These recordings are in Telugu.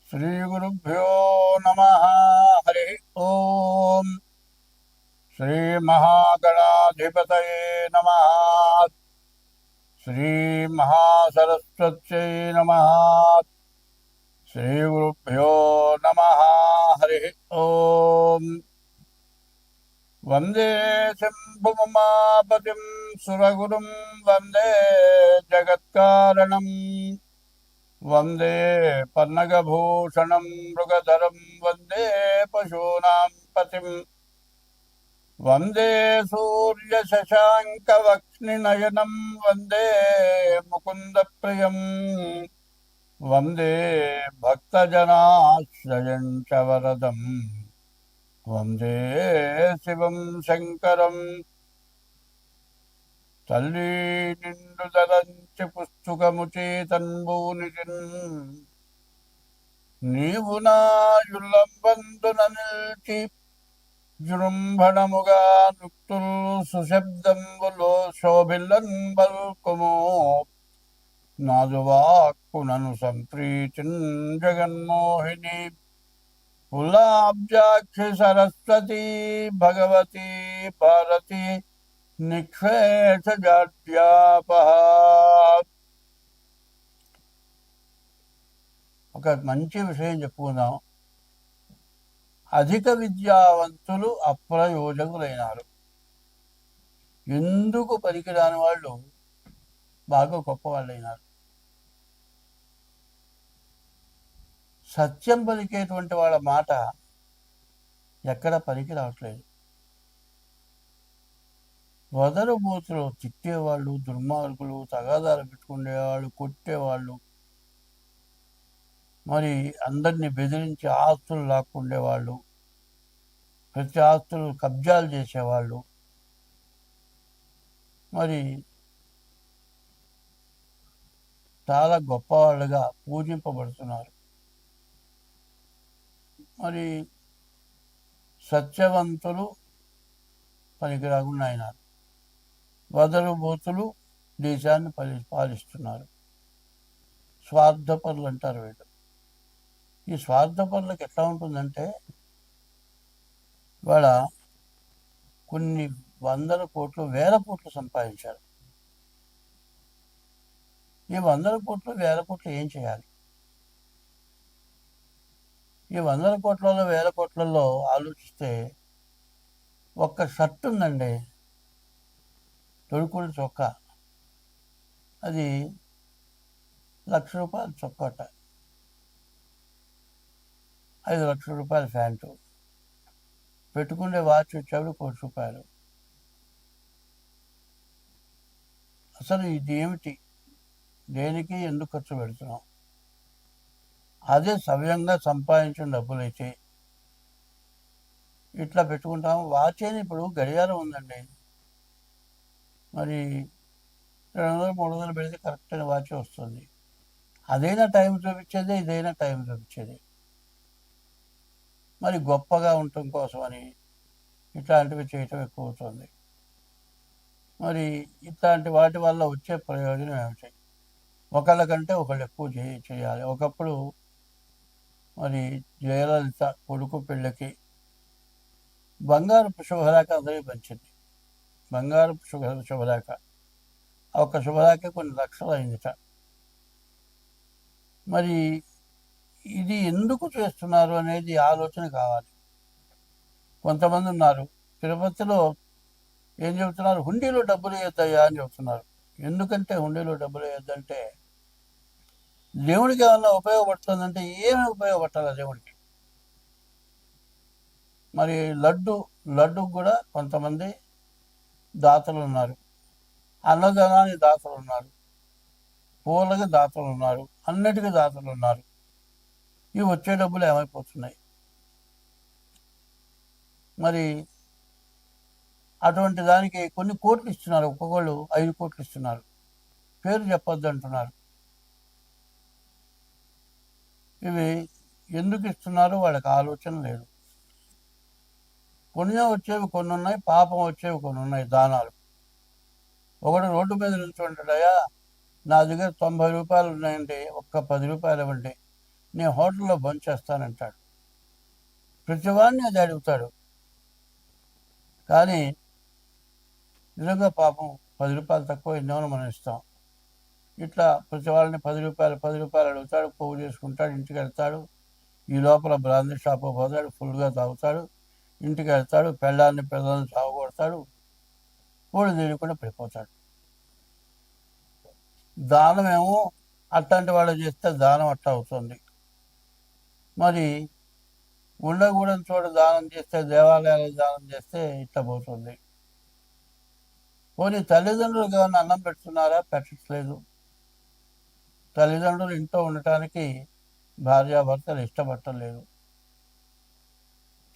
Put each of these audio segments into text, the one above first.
श्रीगुरुभ्यो नमः। हरि ओम। श्रीमहागणाधिपतये नमः। श्रीमहासरस्वत्यै नमः। श्रीगुरुभ्यो नमः। हरि ओम। वंदे शंभुमापतिं सुरगुरुं वंदे जगत्कारणम् वंदे पन्नगभूषणं मृगधरं वंदे पशूनां पतिम् वंदे सूर्यशशाङ्कवक्ष्निनयनं वंदे मुकुन्दप्रियम् वंदे भक्तजनाश्रयं च वरदम् वंदे शिवं शङ्करम् तल्ली निंडुदलंचि पुस्तुकमुचे तन्बूनिजिन् నీవు నా యుల్లంబందున నిల్చి జృంభణముగా నుక్తుల్ సుశబ్దంబులో శోభిల్లన్ బల్కుము నాదువాక్కునను సంప్రీతిన్ జగన్మోహిని పుల్లాబ్జాక్షి సరస్వతి భగవతి భారతి నిక్షేషజాడ్యాపహ. ఒక మంచి విషయం చెప్పుకుందాం. అధిక విద్యావంతులు అప్రయోజకులైనారు. ఎందుకు పనికిరాని వాళ్ళు బాగా గొప్పవాళ్ళైనారు. సత్యం పలికేటువంటి వాళ్ళ మాట ఎక్కడ పనికి రావట్లేదు. వదరు బూతులు తిట్టేవాళ్ళు, దుర్మార్గులు, తగాదాలు పెట్టుకునేవాళ్ళు, కొట్టేవాళ్ళు, మరి అందరినీ బెదిరించి ఆస్తులు లాక్కుండేవాళ్ళు, ప్రతి ఆస్తులు కబ్జాలు చేసేవాళ్ళు, మరి చాలా గొప్పవాళ్ళుగా పూజింపబడుతున్నారు. మరి సత్యవంతులు పనికి రాకుండా అయినారు. వదరు బూతులు దేశాన్ని పాలిస్తున్నారు. స్వార్థపరులు అంటారు వీళ్ళు. ఈ స్వార్థపరులకు ఎట్లా ఉంటుందంటే, వాళ్ళ కొన్ని వందల కోట్లు, వేల కోట్లు సంపాదించారు. ఈ వందల కోట్లు, వేల కోట్లు ఏం చేయాలి? ఈ వందల కోట్లలో, వేల కోట్లలో ఆలోచిస్తే ఒక్క షర్ట్ ఉందండి, తొడుకుడు చొక్కా, అది ₹1,00,000 చొక్కాట, 5 లక్షల రూపాయల ప్యాంటు, పెట్టుకునే వాచ్ వచ్చేప్పుడు ₹1,00,00,000. అసలు ఇది ఏమిటి? దేనికి ఎందుకు ఖర్చు పెడుతున్నాం? అదే సవ్యంగా సంపాదించిన డబ్బులైతే ఇట్లా పెట్టుకుంటాం. వాచ్ అని ఇప్పుడు గడియారం ఉందండి, మరి 200-300 పెడితే కరెక్ట్ అయిన వాచ్ వస్తుంది. అదైనా టైం చూపించేది, ఇదైనా టైం చూపించేది. మరి గొప్పగా ఉండటం కోసమని ఇట్లాంటివి చేయటం ఎక్కువ అవుతుంది. మరి ఇట్లాంటి వాటి వల్ల వచ్చే ప్రయోజనం ఏమిటి? ఒకళ్ళకంటే ఒకళ్ళు ఎక్కువ చేయాలి. ఒకప్పుడు మరి జయలలిత కొడుకు పెళ్ళికి బంగారపు శుభలేఖ అందరికీ పంచింది. బంగారపు శుభలేఖ, ఒక శుభలేఖ కొన్ని లక్షలు అయిందిట. మరి ఇది ఎందుకు చేస్తున్నారు అనేది ఆలోచన కావాలి. కొంతమంది ఉన్నారు తిరుపతిలో ఏం చెబుతున్నారు, హుండీలో డబ్బులు వేయద్దయ్యా అని చెబుతున్నారు. ఎందుకంటే హుండీలో డబ్బులు వేయద్దంటే, దేవుడికి ఏమన్నా ఉపయోగపడుతుందంటే ఏమి ఉపయోగపడాలి దేవుడికి? మరి లడ్డుకు కూడా కొంతమంది దాతలు ఉన్నారు, అన్నదానానికి దాతలు ఉన్నారు, పూలకి దాతలు ఉన్నారు, అన్నిటికీ దాతలు ఉన్నారు. ఇవి వచ్చే డబ్బులు ఏమైపోతున్నాయి? మరి అటువంటి దానికి కొన్ని కోట్లు ఇస్తున్నారు. ఒక్కొక్కళ్ళు 5 కోట్లు ఇస్తున్నారు. పేరు చెప్పొద్దు అంటున్నారు. ఇవి ఎందుకు ఇస్తున్నారు? వాళ్ళకి ఆలోచన లేదు. పుణ్యం వచ్చేవి కొన్ని ఉన్నాయి, పాపం వచ్చేవి కొన్ని ఉన్నాయి. దానాలు ఒకడు రోడ్డు మీద నిల్చుంటాడయా, నా దగ్గర 90 రూపాయలు ఉన్నాయండి, ఒక్క 10 రూపాయలు ఇవ్వండి, నేను హోటల్లో భోంచేస్తానంటాడు. ప్రతివాడిని అది అడుగుతాడు. కానీ నిజంగా పాపం 10 రూపాయలు తక్కువ ఎన్నోనో మనం ఇస్తాం. ఇట్లా ప్రతి వాళ్ళని 10 రూపాయలు అడుగుతాడు. పోగు చేసుకుంటాడు, ఇంటికి వెళ్తాడు. ఈ లోపల బ్రాందీ షాపు పోతాడు, ఫుల్గా తాగుతాడు, ఇంటికి వెళ్తాడు, పిల్లల్ని సాగుకొడతాడు, పూలు తీయకుండా పడిపోతాడు. దానం ఏమో అట్లాంటి వాళ్ళు చేస్తే దానం అట్లా అవుతుంది. మరి ఉండకూడని చోట దానం చేస్తే, దేవాలయాలకు దానం చేస్తే ఇట్లా పోతుంది. పోనీ తల్లిదండ్రులకు ఏమైనా అన్నం పెడుతున్నారా? పెట్టట్లేదు. తల్లిదండ్రులు ఇంట్లో ఉండటానికి భార్యాభర్తలు ఇష్టపడలేదు.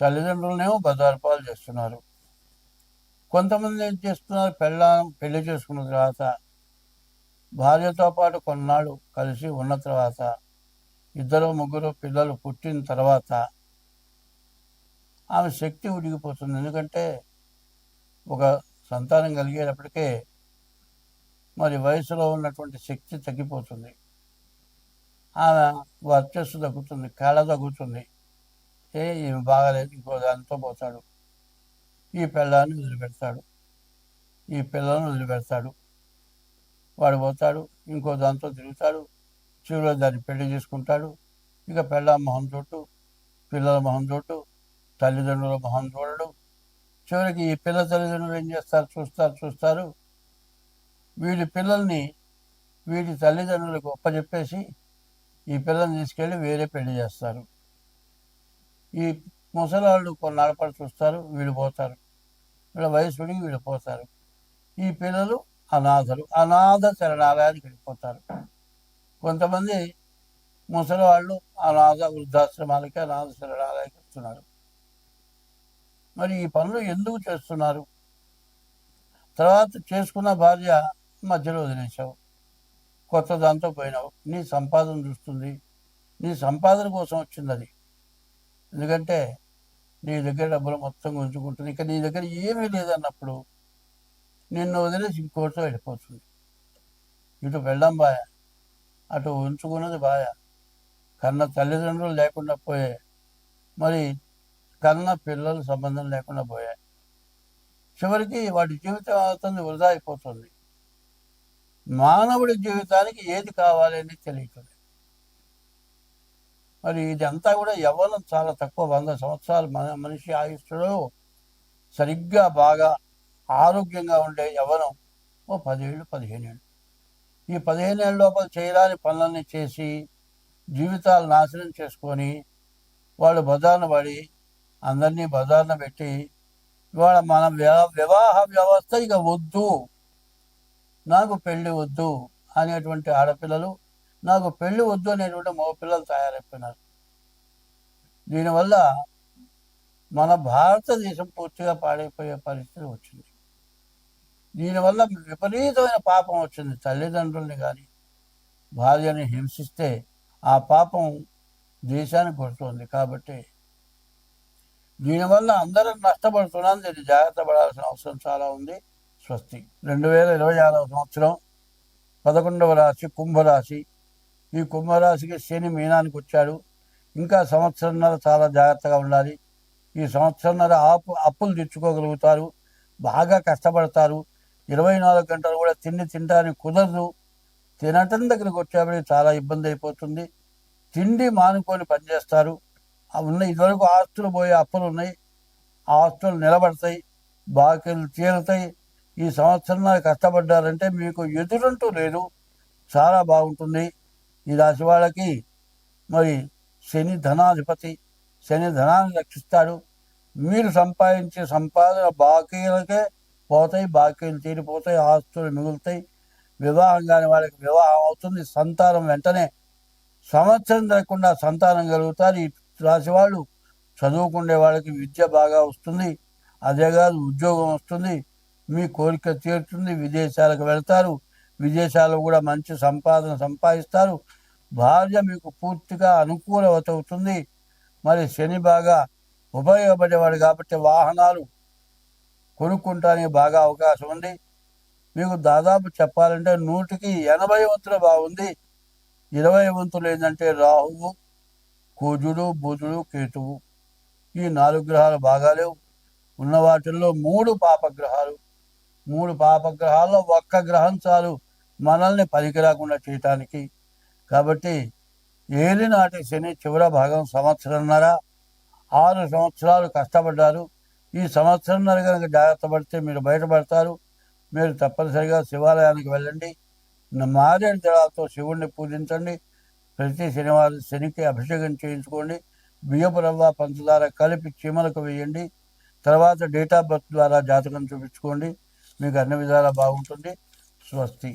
తల్లిదండ్రులనేమో బజారుపాలు చేస్తున్నారు. కొంతమంది ఏం చేస్తున్నారు, పెళ్లి చేసుకున్న తర్వాత భార్యతో పాటు కొన్నాళ్ళు కలిసి ఉన్న తర్వాత 2-3 పిల్లలు పుట్టిన తర్వాత ఆమె శక్తి ఉడిగిపోతుంది. ఎందుకంటే ఒక సంతానం కలిగేటప్పటికే మరి వయసులో ఉన్నటువంటి శక్తి తగ్గిపోతుంది. ఆమె వర్చస్సు తగ్గుతుంది, కళ తగ్గుతుంది. ఈమె బాగాలేదు, ఇంకో దానితో పోతాడు. ఈ పిల్లాన్ని వదిలిపెడతాడు, ఈ పిల్లలను వదిలిపెడతాడు. వాడు పోతాడు, ఇంకో దాంతో తిరుగుతాడు. చివరిలో దాన్ని పెళ్లి చేసుకుంటాడు. ఇక పిల్ల మొహం చోటు, పిల్లల మొహం చోటు, తల్లిదండ్రుల మొహం చూడడు. చివరికి ఈ పిల్ల తల్లిదండ్రులు ఏం చేస్తారు, చూస్తారు. వీడి పిల్లల్ని వీడి తల్లిదండ్రులకు ఒప్పచెప్పేసి ఈ పిల్లల్ని తీసుకెళ్ళి వేరే పెళ్లి చేస్తారు. ఈ ముసలాళ్ళు కొన్నాళ్ళ పాటు చూస్తారు, వీళ్ళు పోతారు. వీళ్ళ వయసుడికి వీళ్ళు పోతారు. ఈ పిల్లలు అనాథ శరణాలయానికి వెళ్ళిపోతారు. కొంతమంది ముసలివాళ్ళు వృద్ధాశ్రమాలకి అనాథ శరణాలయానికి వస్తున్నారు. మరి ఈ పనులు ఎందుకు చేస్తున్నారు? తర్వాత చేసుకున్న భార్య మధ్యలో వదిలేసావు, కొత్త దాంతో పోయినావు. నీ సంపాదన చూస్తుంది, నీ సంపాదన కోసం వచ్చింది అది. ఎందుకంటే నీ దగ్గర డబ్బులు మొత్తం ఉంచుకుంటుంది. ఇక నీ దగ్గర ఏమీ లేదన్నప్పుడు నిన్ను వదిలేసి ఇంకోటితో వెళ్ళిపోతుంది. ఇటు వెళ్ళం బాయ, అటు ఉంచుకున్నది బాయ. కన్న తల్లిదండ్రులు లేకుండా పోయాయి, మరి కన్న పిల్లలు సంబంధం లేకుండా పోయాయి. చివరికి వాడి జీవితం అవుతుంది, వృధా అయిపోతుంది. మానవుడి జీవితానికి ఏది కావాలి అని తెలియట్లేదు. మరి ఇదంతా కూడా యవ్వనం చాలా తక్కువ. 100 సంవత్సరాలు మనిషి ఆయుష్లో సరిగ్గా బాగా ఆరోగ్యంగా ఉండే యవ్వనం 10 ఏళ్ళు 15 ఏళ్ళు. ఈ 15 ఏళ్ళ లోపల చేయరాని పనులన్నీ చేసి జీవితాలు నాశనం చేసుకొని వాళ్ళు బజార్న పడి అందరినీ బజార్న పెట్టి ఇవాళ మన వివాహ వ్యవస్థ ఇక వద్దు, నాకు పెళ్ళి వద్దు అనేటువంటి ఆడపిల్లలు, నాకు పెళ్ళి వద్దు అనేటువంటి మగపిల్లలు తయారైపోయినారు. దీనివల్ల మన భారతదేశం పూర్తిగా పాడైపోయే పరిస్థితి వచ్చింది. దీనివల్ల విపరీతమైన పాపం వచ్చింది. తల్లిదండ్రుల్ని కానీ భార్యని హింసిస్తే ఆ పాపం దేశానికి కొడుతుంది. కాబట్టి దీనివల్ల అందరం నష్టపడుతున్నాం. దీన్ని జాగ్రత్త పడాల్సిన అవసరం చాలా ఉంది. స్వస్తి. 2026 సంవత్సరం 11వ రాశి కుంభరాశి. ఈ కుంభరాశికి శని మీనానికి వచ్చాడు. ఇంకా సంవత్సరంన్నర చాలా జాగ్రత్తగా ఉండాలి. ఈ సంవత్సరంన్నర అప్పులు తెచ్చుకోగలుగుతారు, బాగా కష్టపడతారు. 24 గంటలు కూడా తినడానికి కుదరదు. తినటం దగ్గరికి వచ్చేప్పటికి చాలా ఇబ్బంది అయిపోతుంది. తిండి మానుకొని పనిచేస్తారు. ఇదివరకు ఆస్తులు పోయే అప్పులు ఉన్నాయి, ఆ ఆస్తులు నిలబడతాయి, బాకీలు తీరుతాయి. ఈ సంవత్సరం కష్టపడ్డారంటే మీకు ఎదురంటూ లేదు, చాలా బాగుంటుంది. ఈ రాశి వాళ్ళకి మరి శని ధనాధిపతి, శని ధనాన్ని రక్షిస్తాడు. మీరు సంపాదించే సంపాదన బాకీలకే పోతాయి, బాకీలు తీరిపోతాయి, ఆస్తులు మిగులుతాయి. వివాహం కాని వాళ్ళకి వివాహం అవుతుంది. సంతానం వెంటనే సంవత్సరం లేకుండా సంతానం కలుగుతారు. ఈ రాశి వాళ్ళు చదువుకునే వాళ్ళకి విద్య బాగా వస్తుంది, అదే కాదు ఉద్యోగం వస్తుంది, మీ కోరిక తీరుతుంది. విదేశాలకు వెళ్తారు, విదేశాల్లో కూడా మంచి సంపాదన సంపాదిస్తారు. భార్య మీకు పూర్తిగా అనుకూలవత అవుతుంది. మరి శని బాగా ఉపయోగపడేవాడు కాబట్టి వాహనాలు కొనుక్కుంటానికి బాగా అవకాశం ఉంది. మీకు దాదాపు చెప్పాలంటే 100కి 80 వంతులు బాగుంది. 20 వంతులు ఏంటంటే రాహువు, కుజుడు, బుధుడు, కేతువు. ఈ 4 గ్రహాలు బాగాలేవు. ఉన్న వాటిల్లో 3 పాపగ్రహాలు. 3 పాపగ్రహాల్లో ఒక్క గ్రహం చాలు మనల్ని పనికి రాకుండా చేయటానికి. కాబట్టి ఏలినాటి శని చివరి భాగం సంవత్సరంన్నర, 6 సంవత్సరాలు కష్టపడ్డారు. ఈ సంవత్సరంన్నర కనుక జాగ్రత్త పడితే మీరు బయటపడతారు. మీరు తప్పనిసరిగా శివాలయానికి వెళ్ళండి. మారేడు జలాలతో శివుణ్ణి పూజించండి. ప్రతి శనివారం శనికి అభిషేకం చేయించుకోండి. బియ్యపు రవ్వ, పంచదార కలిపి చీమలకు వేయండి. తర్వాత డేట్ ఆఫ్ బర్త్ ద్వారా జాతకం చూపించుకోండి. మీకు అన్ని విధాలా బాగుంటుంది. స్వస్తి.